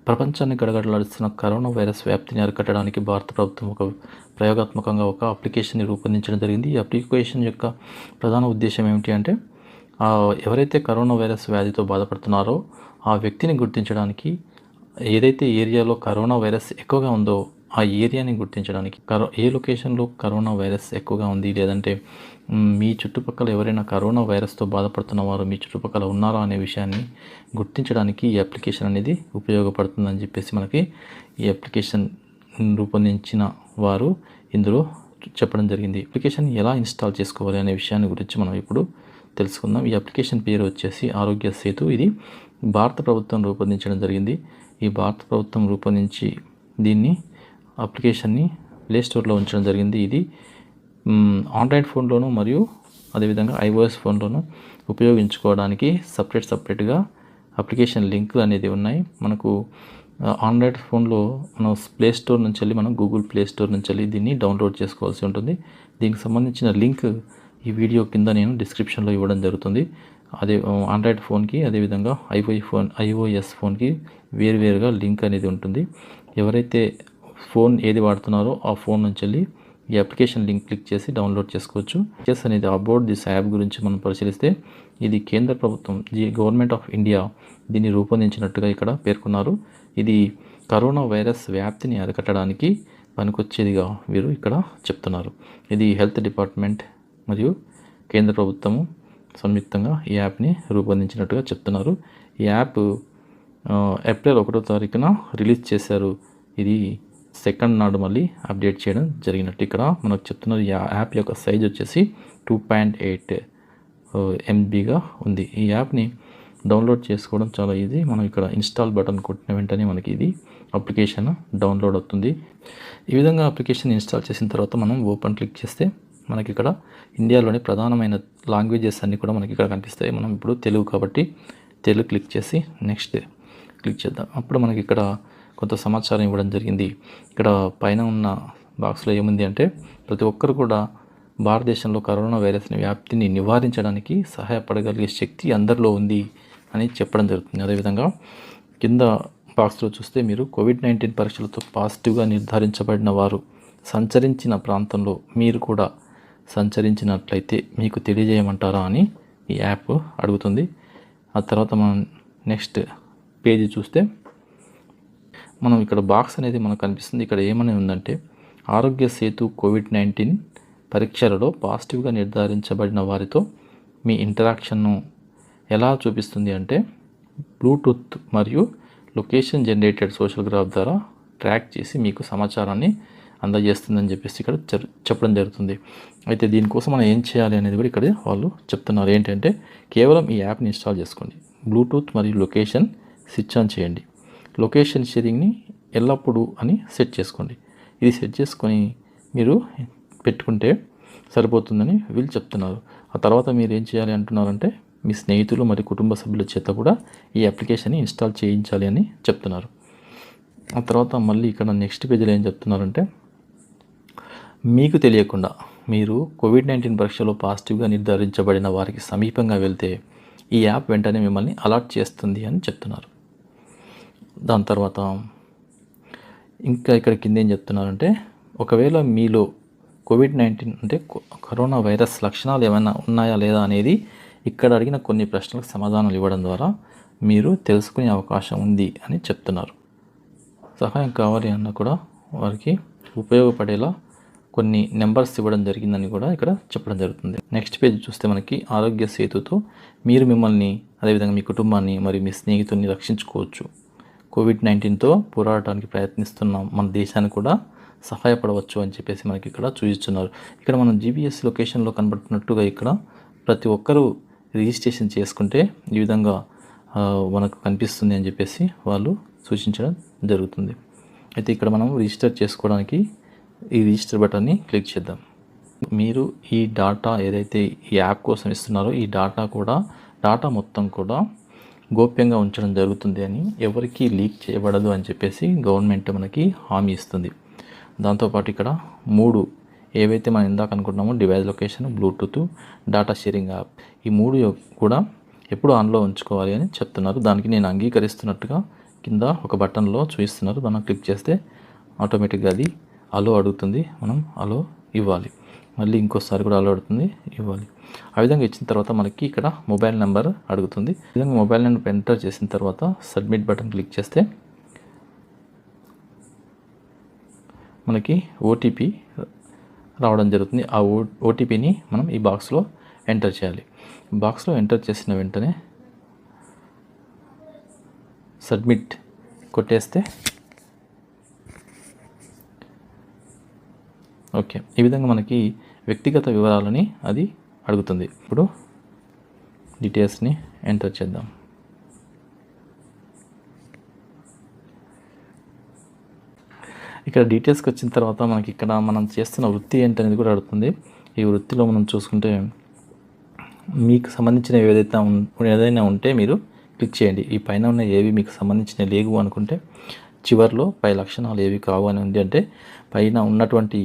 ప్రపంచాన్ని గడగడలాడిస్తున్న corona virus వ్యాప్తిని అరికట్టడానికి భారత ప్రభుత్వం ప్రయోగాత్మకంగా ఒక అప్లికేషన్ని రూపొందించడం జరిగింది. ఈ అప్లికేషన్ యొక్క ప్రధాన ఉద్దేశం ఏమిటి అంటే ఎవరైతే కరోనా వైరస్ వ్యాధితో బాధపడుతున్నారో ఆ వ్యక్తిని గుర్తించడానికి, ఏదైతే ఏరియాలో కరోనా వైరస్ ఎక్కువగా ఉందో ఆ ఏరియాని గుర్తించడానికి, ఏ లొకేషన్లో కరోనా వైరస్ ఎక్కువగా ఉంది, లేదంటే మీ చుట్టుపక్కల ఎవరైనా కరోనా వైరస్తో బాధపడుతున్న వారు మీ చుట్టుపక్కల ఉన్నారా అనే విషయాన్ని గుర్తించడానికి ఈ అప్లికేషన్ అనేది ఉపయోగపడుతుందని చెప్పేసి మనకి ఈ అప్లికేషన్ రూపొందించిన వారు ఇందులో చెప్పడం జరిగింది. అప్లికేషన్ ఎలా ఇన్స్టాల్ చేసుకోవాలి అనే విషయాన్ని గురించి మనం ఇప్పుడు తెలుసుకుందాం. ఈ అప్లికేషన్ పేరు వచ్చేసి ఆరోగ్య సేతు. ఇది భారత ప్రభుత్వం రూపొందించడం జరిగింది. ఈ భారత ప్రభుత్వం రూపొందించి దీన్ని అప్లికేషన్ని ప్లే స్టోర్లో ఉంచడం జరిగింది. ఇది ఆండ్రాయిడ్ ఫోన్లోను మరియు అదేవిధంగా iOS ఫోన్లోను ఉపయోగించుకోవడానికి సపరేట్గా అప్లికేషన్ లింకులు అనేది ఉన్నాయి. మనకు ఆండ్రాయిడ్ ఫోన్లో మనం ప్లే స్టోర్ నుంచి వెళ్ళి మనం గూగుల్ ప్లే స్టోర్ నుంచి వెళ్ళి దీన్ని డౌన్లోడ్ చేసుకోవాల్సి ఉంటుంది. దీనికి సంబంధించిన లింక్ ఈ వీడియో కింద నేను డిస్క్రిప్షన్లో ఇవ్వడం జరుగుతుంది. అదే ఆండ్రాయిడ్ ఫోన్కి అదేవిధంగా iOS ఫోన్కి వేరువేరుగా లింక్ అనేది ఉంటుంది. ఎవరైతే ఫోన్ ఏది వాడుతున్నారో ఆ ఫోన్ నుంచి వెళ్ళి ఈ అప్లికేషన్ లింక్ క్లిక్ చేసి డౌన్లోడ్ చేసుకోవచ్చు. ఫీచర్స్ అనేది అబౌట్ దిస్ యాప్ గురించి మనం పరిశీలిస్తే, ఇది కేంద్ర ప్రభుత్వం గవర్నమెంట్ ఆఫ్ ఇండియా దీన్ని రూపొందించినట్టుగా ఇక్కడ పేర్కొన్నారు. ఇది కరోనా వైరస్ వ్యాప్తిని అరికట్టడానికి పనికొచ్చేదిగా వీరు ఇక్కడ చెప్తున్నారు. ఇది హెల్త్ డిపార్ట్మెంట్ మరియు కేంద్ర ప్రభుత్వము సంయుక్తంగా ఈ యాప్ని రూపొందించినట్టుగా చెప్తున్నారు. ఈ యాప్ ఏప్రిల్ 1వ తారీఖున రిలీజ్ చేశారు. ఇది 2nd నాడు మళ్ళీ అప్డేట్ చేయడం జరిగినట్టు ఇక్కడ మనకు చెప్తున్నారు. ఈ యాప్ యొక్క సైజ్ వచ్చేసి 2.8 MBగా ఉంది. ఈ యాప్ని డౌన్లోడ్ చేసుకోవడం చాలా ఈజీ. మనం ఇక్కడ ఇన్స్టాల్ బటన్ కొట్టిన వెంటనే మనకి ఇది అప్లికేషన్ డౌన్లోడ్ అవుతుంది. ఈ విధంగా అప్లికేషన్ ఇన్స్టాల్ చేసిన తర్వాత మనం ఓపెన్ క్లిక్ చేస్తే మనకి ఇక్కడ ఇండియాలోని ప్రధానమైన లాంగ్వేజెస్ అన్నీ కూడా మనకి ఇక్కడ కనిపిస్తాయి. మనం ఇప్పుడు తెలుగు కాబట్టి తెలుగు క్లిక్ చేసి నెక్స్ట్ క్లిక్ చేద్దాం. అప్పుడు మనకి ఇక్కడ కొంత సమాచారం ఇవ్వడం జరిగింది. ఇక్కడ పైన ఉన్న బాక్స్లో ఏముంది అంటే, ప్రతి ఒక్కరు కూడా భారతదేశంలో కరోనా వైరస్ని వ్యాప్తిని నివారించడానికి సహాయపడగలిగే శక్తి అందరిలో ఉంది అని చెప్పడం జరుగుతుంది. అదేవిధంగా కింద బాక్స్లో చూస్తే మీరు COVID-19 పరీక్షలతో పాజిటివ్గా నిర్ధారించబడిన వారు సంచరించిన ప్రాంతంలో మీరు కూడా సంచరించినట్లయితే మీకు తెలియజేయమంటారా అని ఈ యాప్ అడుగుతుంది. ఆ తర్వాత మనం నెక్స్ట్ పేజీ చూస్తే మనం ఇక్కడ బాక్స్ అనేది మనకు కనిపిస్తుంది. ఇక్కడ ఏమని ఉందంటే, ఆరోగ్య సేతు COVID-19 పరీక్షలలో పాజిటివ్గా నిర్ధారించబడిన వారితో మీ ఇంటరాక్షన్ను ఎలా చూపిస్తుంది అంటే, బ్లూటూత్ మరియు లొకేషన్ జనరేటెడ్ సోషల్ గ్రాఫ్ ద్వారా ట్రాక్ చేసి మీకు సమాచారాన్ని అందజేస్తుందని చెప్పేసి ఇక్కడ చెప్పడం జరుగుతుంది. అయితే దీనికోసం మనం ఏం చేయాలి అనేది కూడా ఇక్కడ వాళ్ళు చెప్తున్నారు. ఏంటంటే, కేవలం ఈ యాప్ని ఇన్స్టాల్ చేసుకోండి, బ్లూటూత్ మరియు లొకేషన్ స్విచ్ ఆన్ చేయండి, లొకేషన్ షేరింగ్ని ఎల్లప్పుడూ అని సెట్ చేసుకోండి. ఇది సెట్ చేసుకొని మీరు పెట్టుకుంటే సరిపోతుందని వీళ్ళు చెప్తున్నారు. ఆ తర్వాత మీరు ఏం చేయాలి అంటున్నారంటే, మీ స్నేహితులు మరియు కుటుంబ సభ్యుల చేత కూడా ఈ అప్లికేషన్ని ఇన్స్టాల్ చేయించాలి అని చెప్తున్నారు. ఆ తర్వాత మళ్ళీ ఇక్కడ నెక్స్ట్ పేజీలో ఏం చెప్తున్నారంటే, మీకు తెలియకుండా మీరు COVID-19 పరీక్షలో పాజిటివ్గా నిర్ధారించబడిన వారికి సమీపంగా వెళ్తే ఈ యాప్ వెంటనే మిమ్మల్ని అలర్ట్ చేస్తుంది అని చెప్తున్నారు. దాని తర్వాత ఇంకా ఇక్కడ కింద ఏం చెప్తున్నారంటే, ఒకవేళ మీలో COVID-19 అంటే కరోనా వైరస్ లక్షణాలు ఏమైనా ఉన్నాయా లేదా అనేది ఇక్కడ అడిగిన కొన్ని ప్రశ్నలకు సమాధానాలు ఇవ్వడం ద్వారా మీరు తెలుసుకునే అవకాశం ఉంది అని చెప్తున్నారు. సహాయం కావాలి అన్న కూడా వారికి ఉపయోగపడేలా కొన్ని నెంబర్స్ ఇవ్వడం జరిగిందని కూడా ఇక్కడ చెప్పడం జరుగుతుంది. నెక్స్ట్ పేజ్ చూస్తే మనకి ఆరోగ్య సేతుతో మీరు మిమ్మల్ని, అదేవిధంగా మీ కుటుంబాన్ని మరియు మీ స్నేహితుల్ని రక్షించుకోవచ్చు. COVID-19తో పోరాడటానికి ప్రయత్నిస్తున్న మన దేశాన్ని కూడా సహాయపడవచ్చు అని చెప్పేసి మనకి ఇక్కడ చూపిస్తున్నారు. ఇక్కడ మనం GPS లొకేషన్లో కనబడుతున్నట్టుగా ఇక్కడ ప్రతి ఒక్కరూ రిజిస్ట్రేషన్ చేసుకుంటే ఈ విధంగా మనకు కనిపిస్తుంది అని చెప్పేసి వాళ్ళు సూచించడం జరుగుతుంది. అయితే ఇక్కడ మనం రిజిస్టర్ చేసుకోవడానికి ఈ రిజిస్టర్ బటన్ని క్లిక్ చేద్దాం. మీరు ఈ డాటా ఏదైతే ఈ యాప్ కోసం ఇస్తున్నారో ఈ డాటా మొత్తం కూడా గోప్యంగా ఉంచడం జరుగుతుంది అని, ఎవరికి లీక్ చేయబడదు అని చెప్పేసి గవర్నమెంట్ మనకి హామీ ఇస్తుంది. దాంతోపాటు ఇక్కడ 3 ఏవైతే మనం ఇందాక అనుకుంటున్నామో, device location, Bluetooth, data sharing app, ఈ 3 కూడా ఎప్పుడు ఆన్లో ఉంచుకోవాలి అని చెప్తున్నారు. దానికి నేను అంగీకరిస్తున్నట్టుగా కింద ఒక బటన్లో చూపిస్తున్నారు. మనం క్లిక్ చేస్తే ఆటోమేటిక్గా అది అలో అడుగుతుంది. మనం అలో ఇవ్వాలి. మళ్ళీ ఇంకోసారి కూడా అలో అడుగుతుంది, ఇవ్వాలి. ఆ విధంగా ఇచ్చిన తర్వాత మనకి ఇక్కడ మొబైల్ నెంబర్ అడుగుతుంది. ఈ విధంగా మొబైల్ నెంబర్ ఎంటర్ చేసిన తర్వాత సబ్మిట్ బటన్ క్లిక్ చేస్తే మనకి ఓటీపీ రావడం జరుగుతుంది. ఆ ఓటీపీని మనం ఈ బాక్స్లో ఎంటర్ చేయాలి. బాక్స్లో ఎంటర్ చేసిన వెంటనే సబ్మిట్ కొట్టేస్తే ఓకే, ఈ విధంగా మనకి వ్యక్తిగత వివరాలని అది అడుగుతుంది. ఇప్పుడు డీటెయిల్స్ని ఎంటర్ చేద్దాం. ఇక్కడ డీటెయిల్స్కి వచ్చిన తర్వాత మనకి ఇక్కడ మనం చేస్తున్న వృత్తి ఏంటనేది కూడా అడుగుతుంది. ఈ వృత్తిలో మనం చూసుకుంటే మీకు సంబంధించిన ఏదైనా ఉంటే మీరు క్లిక్ చేయండి. ఈ పైన ఉన్న ఏవి మీకు సంబంధించిన లేవు అనుకుంటే చివరిలో పై లక్షణాలు ఏవి కావు అని ఉంది అంటే పైన ఉన్నటువంటి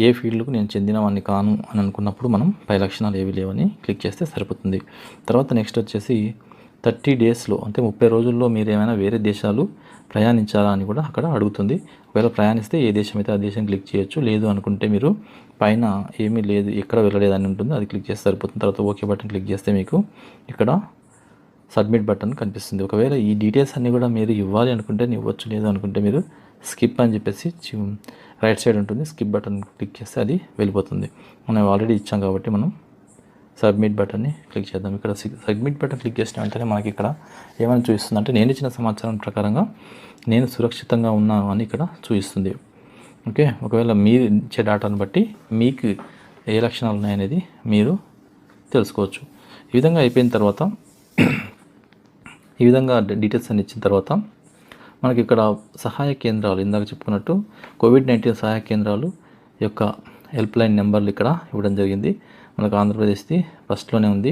ఏ ఫీల్డ్కు నేను చెందినవాడిని కాను అని అనుకున్నప్పుడు మనం పై లక్షణాలు ఏవి లేవని క్లిక్ చేస్తే సరిపోతుంది. తర్వాత నెక్స్ట్ వచ్చేసి 30 డేస్లో అంటే 30 రోజుల్లో మీరు ఏమైనా వేరే దేశాలు ప్రయాణించాలా అని కూడా అక్కడ అడుగుతుంది. ఒకవేళ ప్రయాణిస్తే ఏ దేశం అయితే ఆ దేశం క్లిక్ చేయొచ్చు. లేదు అనుకుంటే మీరు పైన ఏమీ లేదు, ఎక్కడ వెళ్ళలేదని ఉంటుంది, అది క్లిక్ చేస్తే సరిపోతుంది. తర్వాత ఓకే బటన్ క్లిక్ చేస్తే మీకు ఇక్కడ సబ్మిట్ బటన్ కనిపిస్తుంది. ఒకవేళ ఈ డీటెయిల్స్ అన్నీ కూడా మీరు ఇవ్వాలి అనుకుంటే ఇవ్వచ్చు, లేదు అనుకుంటే మీరు స్కిప్ అని చెప్పేసి రైట్ సైడ్ ఉంటుంది, స్కిప్ బటన్ క్లిక్ చేస్తే అది వెళ్ళిపోతుంది. మనం ఆల్రెడీ ఇచ్చాం కాబట్టి మనం సబ్మిట్ బటన్ని క్లిక్ చేద్దాం. ఇక్కడ సబ్మిట్ బటన్ క్లిక్ చేసిన వెంటనే మనకి ఇక్కడ ఏమైనా చూపిస్తుంది అంటే నేను ఇచ్చిన సమాచారం ప్రకారంగా నేను సురక్షితంగా ఉన్నాను అని ఇక్కడ చూపిస్తుంది. ఓకే, ఒకవేళ మీరు ఇచ్చే డేటాను బట్టి మీకు ఏ లక్షణాలు ఉన్నాయనేది మీరు తెలుసుకోవచ్చు. ఈ విధంగా అయిపోయిన తర్వాత ఈ విధంగా డీటెయిల్స్ అన్ని ఇచ్చిన తర్వాత మనకి ఇక్కడ సహాయ కేంద్రాలు ఇందాక చెప్పుకున్నట్టు కోవిడ్-19 సహాయ కేంద్రాలు యొక్క హెల్ప్ లైన్ నెంబర్లు ఇక్కడ ఇవ్వడం జరిగింది. మనకు ఆంధ్రప్రదేశ్ది ఫస్ట్లోనే ఉంది.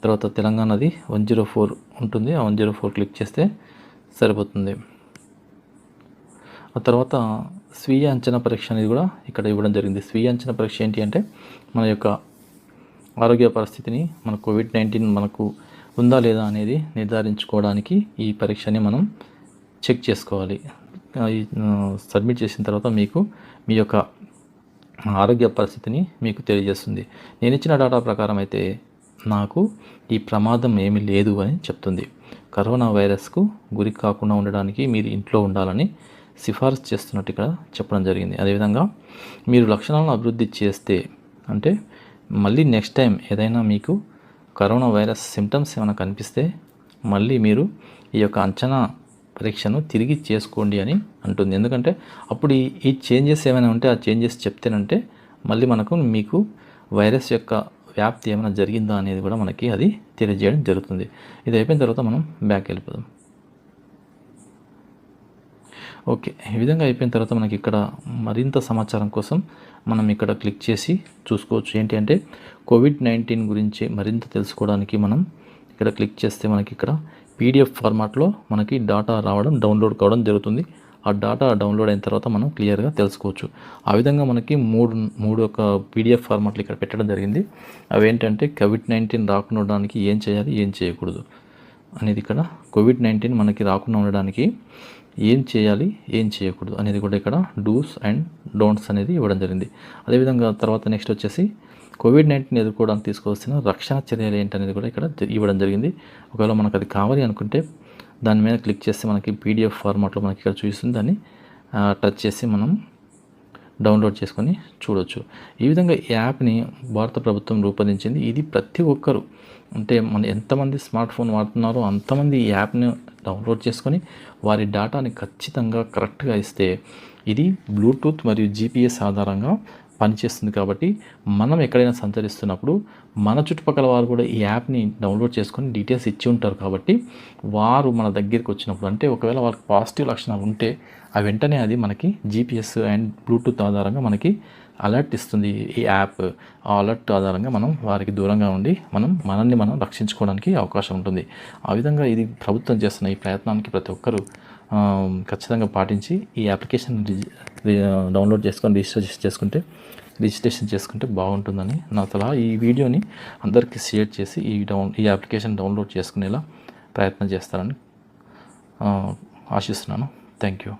తర్వాత తెలంగాణది 104 ఉంటుంది. ఆ 104 క్లిక్ చేస్తే సరిపోతుంది. ఆ తర్వాత స్వీయ అంచనా పరీక్ష అనేది కూడా ఇక్కడ ఇవ్వడం జరిగింది. స్వీయ అంచనా పరీక్ష ఏంటి అంటే మన యొక్క ఆరోగ్య పరిస్థితిని మన కోవిడ్-19 మనకు ఉందా లేదా అనేది నిర్ధారించుకోవడానికి ఈ పరీక్షని మనం చెక్ చేసుకోవాలి. సబ్మిట్ చేసిన తర్వాత మీకు మీ యొక్క ఆరోగ్య పరిస్థితిని మీకు తెలియజేస్తుంది. నేను ఇచ్చిన డేటా ప్రకారం అయితే నాకు ఈ ప్రమాదం ఏమీ లేదు అని చెప్తుంది. కరోనా వైరస్కు గురి కాకుండా ఉండడానికి మీరు ఇంట్లో ఉండాలని సిఫారసు చేస్తున్నట్టు ఇక్కడ చెప్పడం జరిగింది. అదేవిధంగా మీరు లక్షణాలను అభివృద్ధి చేస్తే అంటే మళ్ళీ నెక్స్ట్ టైం ఏదైనా మీకు కరోనా వైరస్ సిమ్టమ్స్ ఏమైనా కనిపిస్తే మళ్ళీ మీరు ఈ యొక్క అంచనా పరీక్షను తిరిగి చేసుకోండి అని అంటుంది. ఎందుకంటే అప్పుడు ఈ చేంజెస్ ఏమైనా ఉంటే ఆ చేంజెస్ చెప్తేనంటే మళ్ళీ మీకు వైరస్ యొక్క వ్యాప్తి ఏమైనా జరిగిందా అనేది కూడా మనకి అది తెలియజేయడం జరుగుతుంది. ఇది అయిపోయిన తర్వాత మనం బ్యాక్ వెళ్ళిపోదాం. ఓకే, ఈ విధంగా అయిపోయిన తర్వాత మనకి ఇక్కడ మరింత సమాచారం కోసం మనం ఇక్కడ క్లిక్ చేసి చూసుకోవచ్చు. ఏంటి అంటే కోవిడ్-19 గురించి మరింత తెలుసుకోవడానికి మనం ఇక్కడ క్లిక్ చేస్తే మనకి ఇక్కడ PDF ఫార్మాట్లో మనకి డాటా డౌన్లోడ్ కావడం జరుగుతుంది. ఆ డాటా డౌన్లోడ్ అయిన తర్వాత మనం క్లియర్గా తెలుసుకోవచ్చు. ఆ విధంగా మనకి మూడు ఒక PDF ఫార్మాట్లు ఇక్కడ పెట్టడం జరిగింది. అవి ఏంటంటే కోవిడ్-19 రాకుండా ఉండడానికి ఏం చేయాలి, ఏం చేయకూడదు అనేది ఇక్కడ కోవిడ్-19 మనకి రాకుండా ఉండడానికి ఏం చేయాలి, ఏం చేయకూడదు అనేది కూడా ఇక్కడ డూస్ అండ్ డోంట్స్ అనేది ఇవ్వడం జరిగింది. అదేవిధంగా తర్వాత నెక్స్ట్ వచ్చేసి కోవిడ్-19 ఎదుర్కోవడానికి తీసుకోవాల్సిన రక్షణ చర్యలు ఏంటనేది కూడా ఇక్కడ ఇవ్వడం జరిగింది. ఒకవేళ మనకు అది కావాలి అనుకుంటే దాని మీద క్లిక్ చేస్తే మనకి PDF ఫార్మాట్లో మనకి ఇక్కడ చూపిస్తుంది. దాన్ని టచ్ చేసి మనం డౌన్లోడ్ చేసుకొని చూడవచ్చు. ఈ విధంగా ఈ యాప్ని భారత ప్రభుత్వం రూపొందించింది. ఇది ప్రతి ఒక్కరు అంటే ఎంతమంది స్మార్ట్ ఫోన్ వాడుతున్నారో అంతమంది ఈ యాప్ని డౌన్లోడ్ చేసుకొని వారి డేటాని ఖచ్చితంగా కరెక్ట్గా ఇస్తే ఇది బ్లూటూత్ మరియు GPS ఆధారంగా పనిచేస్తుంది. కాబట్టి మనం ఎక్కడైనా సంచరిస్తున్నప్పుడు మన చుట్టుపక్కల వారు కూడా ఈ యాప్ని డౌన్లోడ్ చేసుకొని డీటెయిల్స్ ఇచ్చి ఉంటారు. కాబట్టి వారు మన దగ్గరికి వచ్చినప్పుడు అంటే ఒకవేళ వాళ్ళకి పాజిటివ్ లక్షణాలు ఉంటే ఆ వెంటనే అది మనకి GPS అండ్ బ్లూటూత్ ఆధారంగా మనకి అలర్ట్ ఇస్తుంది ఈ యాప్. ఆ అలర్ట్ ఆధారంగా మనం వారికి దూరంగా ఉండి మనల్ని మనం రక్షించుకోవడానికి అవకాశం ఉంటుంది. ఆ విధంగా ఇది ప్రభుత్వం చేస్తున్న ఈ ప్రయత్నానికి ప్రతి ఒక్కరూ ఖచ్చితంగా పాటించి ఈ అప్లికేషన్ డౌన్లోడ్ చేసుకొని రిజిస్ట్రేషన్ చేసుకుంటే బాగుంటుందని నా సలహా. ఈ వీడియోని అందరికీ షేర్ చేసి ఈ అప్లికేషన్ డౌన్లోడ్ చేసుకునేలా ప్రయత్నం చేస్తారని ఆశిస్తున్నాను. Thank you.